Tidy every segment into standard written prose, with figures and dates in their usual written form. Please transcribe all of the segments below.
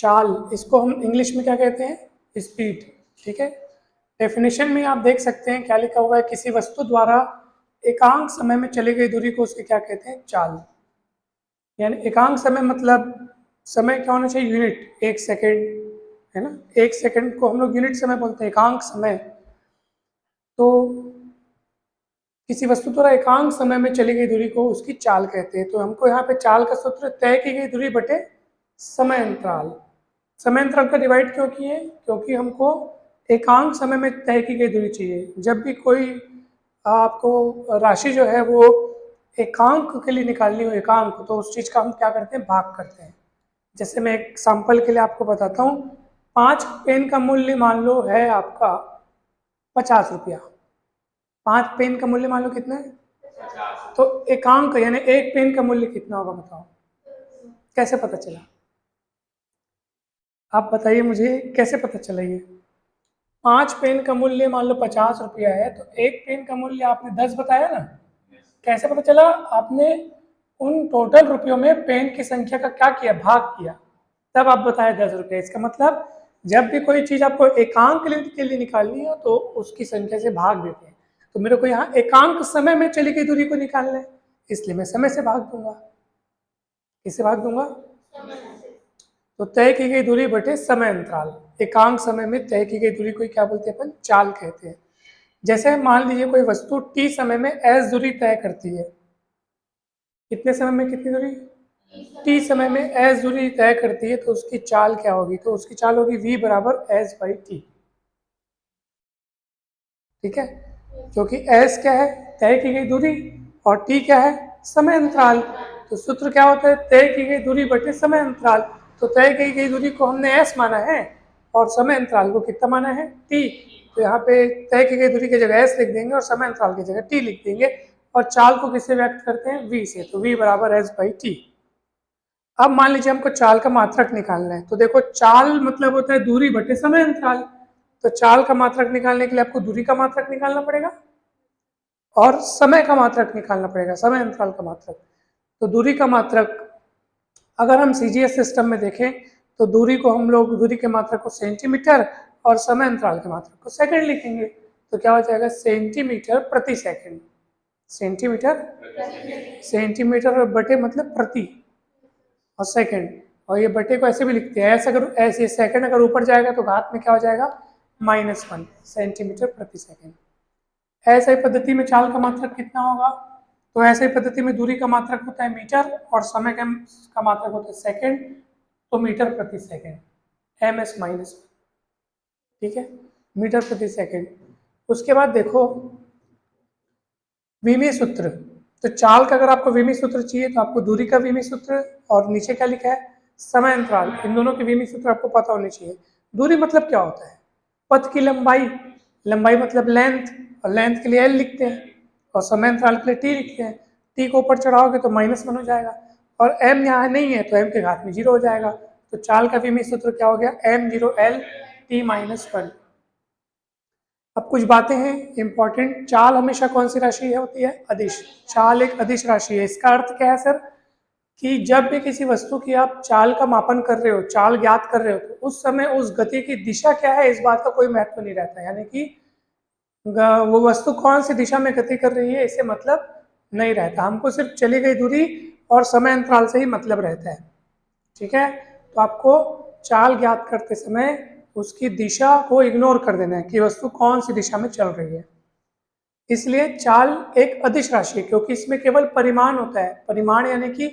चाल, इसको हम इंग्लिश में क्या कहते हैं? स्पीड। ठीक है, डेफिनेशन में आप देख सकते हैं क्या लिखा हुआ है, किसी वस्तु द्वारा एकांक समय में चली गई दूरी को उसके क्या कहते हैं? चाल। यानी एकांक समय मतलब समय क्या होना चाहिए? यूनिट, एक सेकेंड, है ना? एक सेकेंड को हम लोग यूनिट समय बोलते हैं, एकांक समय। तो किसी वस्तु द्वारा एकांक समय में चली गई दूरी को उसकी चाल कहते हैं। तो हमको यहाँ पे चाल का सूत्र तय की गई दूरी बटे समय अंतराल। समय अंतराल का डिवाइड क्यों किए? क्योंकि हमको एकांक समय में तय की गई दूरी चाहिए। जब भी कोई आपको राशि जो है वो एकांक के लिए निकालनी हो, एकांक, तो उस चीज़ का हम क्या करते हैं? भाग करते हैं। जैसे मैं एक एग्जाम्पल के लिए आपको बताता हूँ, 5 पेन का मूल्य मान लो है आपका 50 रुपया। 5 पेन का मूल्य मान लो कितना है? 50। तो एकांक यानी एक पेन का मूल्य कितना होगा बताओ? कैसे पता चला? आप बताइए मुझे, कैसे पता चला ये? 5 पेन का मूल्य मान लो 50 रुपया है, तो एक पेन का मूल्य आपने 10 बताया ना? कैसे पता चला? आपने उन टोटल रुपयों में पेन की संख्या का क्या किया? भाग किया, तब आप बताए 10 रुपये। इसका मतलब जब भी कोई चीज़ आपको एकांक के लिए निकालनी हो तो उसकी संख्या से भाग देते हैं। तो मेरे को यहाँ एकांक समय में चली गई दूरी को निकालना है, इसलिए मैं समय से भाग दूंगा। किससे भाग दूंगा? तो तय की गई दूरी बटे समय अंतराल। एकांक समय में तय की गई दूरी को क्या बोलते हैं? अपन चाल कहते हैं। जैसे मान लीजिए कोई वस्तु t समय में s दूरी तय करती है। कितने समय में कितनी दूरी? t समय में s दूरी तय करती है, तो उसकी चाल क्या होगी? तो उसकी चाल होगी v बराबर s बाई टी। ठीक है, क्योंकि s क्या है? तय की गई दूरी, और t क्या है? समय अंतराल। तो सूत्र क्या होता है? तय की गई दूरी बटे समय अंतराल। तो तय की गई दूरी को हमने s माना है और समय अंतराल को कितना माना है? t। तो यहाँ पे तय की गई दूरी की जगह s लिख देंगे और समय अंतराल की जगह t लिख देंगे, और चाल को किससे व्यक्त करते हैं? v से। तो v बराबर s बाई टी। अब मान लीजिए हमको चाल का मात्रक निकालना है, तो देखो चाल मतलब होता है दूरी बटे समय अंतराल। तो चाल का मात्रक निकालने के लिए आपको दूरी का मात्रक निकालना पड़ेगा और समय का मात्रक निकालना पड़ेगा, समय अंतराल का मात्रक। तो दूरी का मात्रक, अगर हम सीजीएस सिस्टम में देखें तो दूरी को हम लोग, दूरी के मात्रक को सेंटीमीटर और समय अंतराल के मात्रक को सेकंड लिखेंगे। तो क्या हो जाएगा? सेंटीमीटर प्रति सेकंड। सेंटीमीटर, सेंटीमीटर बटे मतलब प्रति, और सेकंड, और ये बटे को ऐसे भी लिखते हैं, ऐसे अगर ऐसे सेकंड अगर ऊपर जाएगा तो घात में क्या हो जाएगा? -1 सेंटीमीटर प्रति सेकंड। ऐसे ही पद्धति में चाल का मात्रक कितना होगा? तो ऐसे ही पद्धति में दूरी का मात्रक होता है मीटर और समय का मात्रक होता है सेकंड। तो मीटर प्रति सेकंड, ms-1। ठीक है, मीटर प्रति सेकंड। उसके बाद देखो विमीय सूत्र। तो चाल का अगर आपको विमीय सूत्र चाहिए तो आपको दूरी का विमीय सूत्र, और नीचे क्या लिखा है? समय अंतराल। इन दोनों के विमीय सूत्र आपको पता होने चाहिए। दूरी मतलब क्या होता है? पथ की लंबाई, लंबाई मतलब लेंथ, और लेंथ के लिए l लिखते हैं, और समय अंतराल के लिए t लिखते हैं। t को ऊपर चढ़ाओगे तो -1 हो जाएगा, और m यहाँ नहीं है तो m के घात में 0 हो जाएगा। तो चाल का विमीय सूत्र क्या हो गया? m0l t-1। अब कुछ बातें हैं इंपॉर्टेंट। चाल हमेशा कौन सी राशि है? होती है अदिश। चाल एक अदिश राशि है। इसका अर्थ क्या है सर? कि जब भी किसी वस्तु की आप चाल का मापन कर रहे हो, चाल ज्ञात कर रहे हो, तो उस समय उस गति की दिशा क्या है इस बात का कोई महत्व नहीं रहता। यानी कि वो वस्तु कौन सी दिशा में गति कर रही है इसे मतलब नहीं रहता। हमको सिर्फ चली गई दूरी और समय अंतराल से ही मतलब रहता है। ठीक है, तो आपको चाल ज्ञात करते समय उसकी दिशा को इग्नोर कर देना है कि वस्तु कौन सी दिशा में चल रही है। इसलिए चाल एक अदिश राशि है क्योंकि इसमें केवल परिमाण होता है। परिमाण यानी कि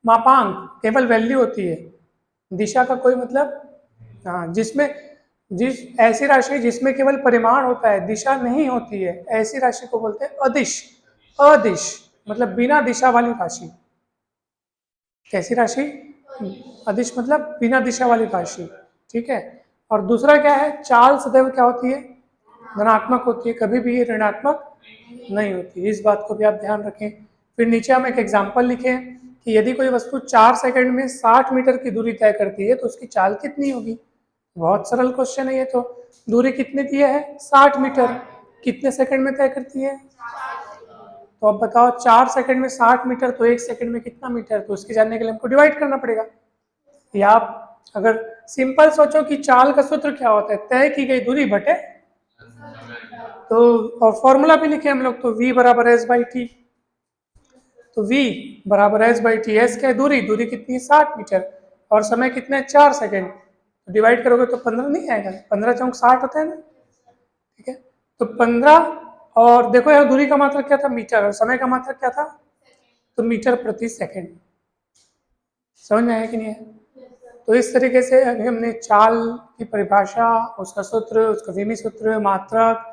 मापांक, केवल वैल्यू होती है, दिशा का कोई मतलब, हाँ, जिसमें जिस ऐसी राशि जिसमें केवल परिमाण होता है, दिशा नहीं होती है, ऐसी राशि को बोलते हैं अदिश। अदिश मतलब बिना दिशा वाली राशि। कैसी राशि? अदिश मतलब बिना दिशा वाली राशि। ठीक है, और दूसरा क्या है? चाल सदैव क्या होती है? धनात्मक होती है, कभी भी ये ऋणात्मक नहीं होती। इस बात को भी आप ध्यान रखें। फिर नीचे हम एक एग्जाम्पल लिखें कि यदि कोई वस्तु 4 सेकंड में 60 मीटर की दूरी तय करती है तो उसकी चाल कितनी होगी? बहुत सरल क्वेश्चन है ये तो। दूरी कितनी दी है? 60 मीटर। कितने सेकंड में तय करती है? तो अब बताओ 4 सेकंड में 60 मीटर, तो 1 सेकंड में कितना मीटर? तो उसके जानने के लिए हमको डिवाइड करना पड़ेगा, या आप अगर सिंपल सोचो कि चाल का सूत्र क्या होता है, तय की गई दूरी बटे, तो और फॉर्मूला भी लिखे हम लोग, तो v बराबर एस बाई टी, तो v बराबर एस बाई टी, एस क्या है दूरी, दूरी कितनी है 60 मीटर, और समय कितना है 4 सेकेंड, तो डिवाइड करोगे तो 15 नहीं आएगा, 15 चौक 60 होता है ना, ठीक है। तो 15, और देखो यहाँ दूरी का मात्रक क्या था मीटर, और समय का मात्रक क्या था, तो मीटर प्रति सेकेंड। समझ में आया कि नहीं है? तो इस तरीके से अभी हमने चाल की परिभाषा, उसका सूत्र, उसका विमी सूत्र, मात्रक,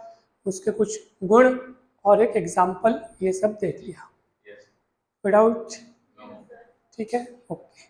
उसके कुछ गुण और एक एग्जाम्पल, ये सब देख लिया। विदाउट, ठीक है, ओके।